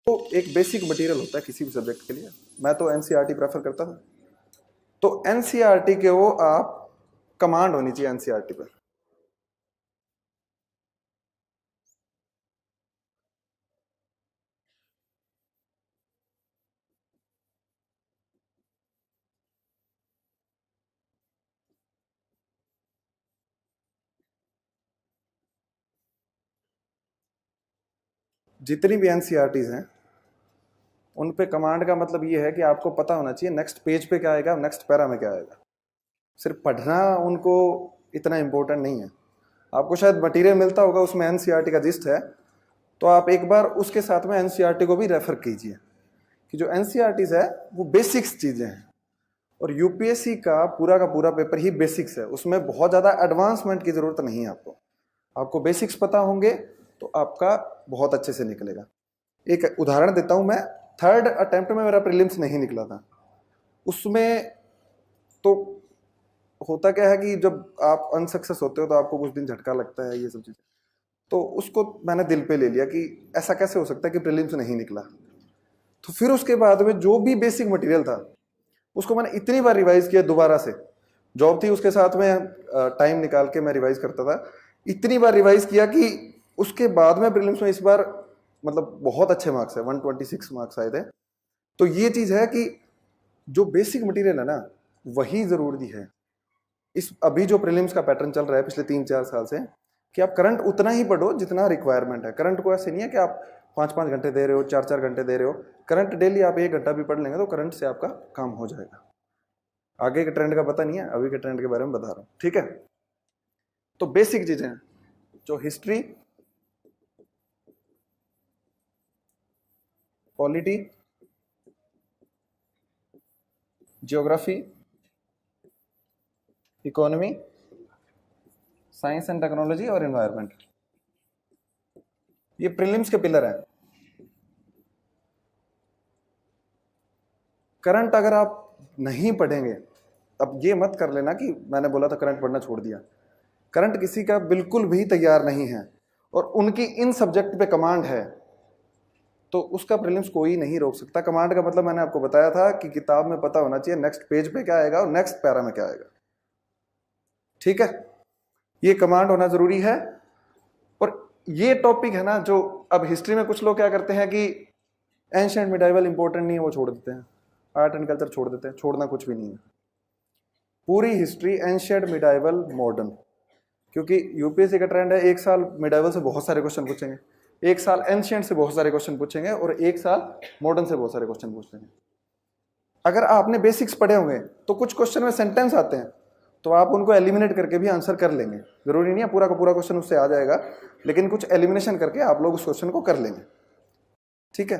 तो एक basic material होता है किसी भी सब्जेक्ट के लिए। मैं तो एनसीईआरटी प्रेफर करता था। तो एनसीईआरटी के वो आप कमांड होनी चाहिए एनसीईआरटी पर। जितनी भी एनसीईआरटीज हैं उन पे कमांड का मतलब ये है कि आपको पता होना चाहिए नेक्स्ट पेज पे क्या आएगा, नेक्स्ट पैरा में क्या आएगा। सिर्फ पढ़ना उनको इतना इंपॉर्टेंट नहीं है। आपको शायद मटेरियल मिलता होगा उसमें एनसीईआरटी का जिस्ट है, तो आप एक बार उसके साथ में एनसीईआरटी को भी रेफर कीजिए कि जो एनसीईआरटीज है वो बेसिक्स चीजें हैं। और यूपीएससी का पूरा पेपर ही बेसिक्स है, उसमें बहुत ज्यादा एडवांसमेंट की जरूरत नहीं है। आपको बेसिक्स पता होंगे तो आपका बहुत अच्छे से निकलेगा। एक उदाहरण देता हूं मैं। थर्ड अटेम्प्ट में मेरा प्रीलिम्स नहीं निकला था। उसमें तो होता क्या है कि जब आप अनसक्सेस होते हो तो आपको कुछ दिन झटका लगता है, ये सब चीजें। तो उसको मैंने दिल पे ले लिया कि ऐसा कैसे हो सकता है कि प्रीलिम्स नहीं निकला। तो फिर उसके बाद में जो भी बेसिक मटेरियल था उसको मैंने इतनी बार रिवाइज किया, दोबारा से जॉब थी उसके साथ में टाइम निकाल के मैं रिवाइज करता था। इतनी बार रिवाइज किया कि उसके बाद में प्रीलिम्स में इस बार मतलब बहुत अच्छे मार्क्स है, 126 मार्क्स आए थे। तो ये चीज है कि जो बेसिक मटेरियल है ना वही जरूरी है। इस अभी जो प्रीलिम्स का पैटर्न चल रहा है पिछले 3-4 साल से कि आप करंट उतना ही पढ़ो जितना रिक्वायरमेंट है। करंट को ऐसे नहीं है कि आप 5-5 घंटे दे रहे हो, 4-4 घंटे दे रहे हो। करंट डेली आप 1 घंटा भी पढ़ लेंगे तो करंट से आपका काम हो जाएगा। आगे के ट्रेंड का पता नहीं है, अभी के ट्रेंड के बारे में बता रहा हूं, ठीक है। तो बेसिक चीजें जो history, polity, geography, economy, science and technology और एनवायरनमेंट, ये प्रीलिम्स के पिलर हैं। करंट अगर आप नहीं पढ़ेंगे, अब ये मत कर लेना कि मैंने बोला था करंट पढ़ना छोड़ दिया। करंट किसी का बिल्कुल भी तैयार नहीं है और उनकी इन सब्जेक्ट पे कमांड है तो उसका प्रीलिम्स कोई नहीं रोक सकता। कमांड का मतलब मैंने आपको बताया था कि किताब में पता होना चाहिए नेक्स्ट पेज पे क्या आएगा और नेक्स्ट पैरा में क्या आएगा, ठीक है। ये कमांड होना जरूरी है। और ये टॉपिक है ना जो अब हिस्ट्री में कुछ लोग क्या करते हैं कि एंशिएंट मिडाइवल इंपॉर्टेंट नहीं है वो छोड़ देते हैं, आर्ट एंड कल्चर छोड़ देते हैं। छोड़ना कुछ भी नहीं है। पूरी हिस्ट्री एंशिएंट मिडाइवल मॉडर्न, क्योंकि यूपीएससी का ट्रेंड है 1 साल मिडाइवल से बहुत सारे क्वेश्चन पूछेंगे, 1 साल एंशिएंट से बहुत सारे क्वेश्चन पूछेंगे और 1 साल मॉडर्न से बहुत सारे क्वेश्चन पूछेंगे। अगर आपने बेसिक्स पढ़े होंगे तो कुछ क्वेश्चन में सेंटेंस आते हैं तो आप उनको एलिमिनेट करके भी आंसर कर लेंगे। जरूरी नहीं है पूरा का पूरा क्वेश्चन उससे आ जाएगा, लेकिन कुछ एलिमिनेशन करके आप लोग उस क्वेश्चन को कर लेंगे, ठीक है।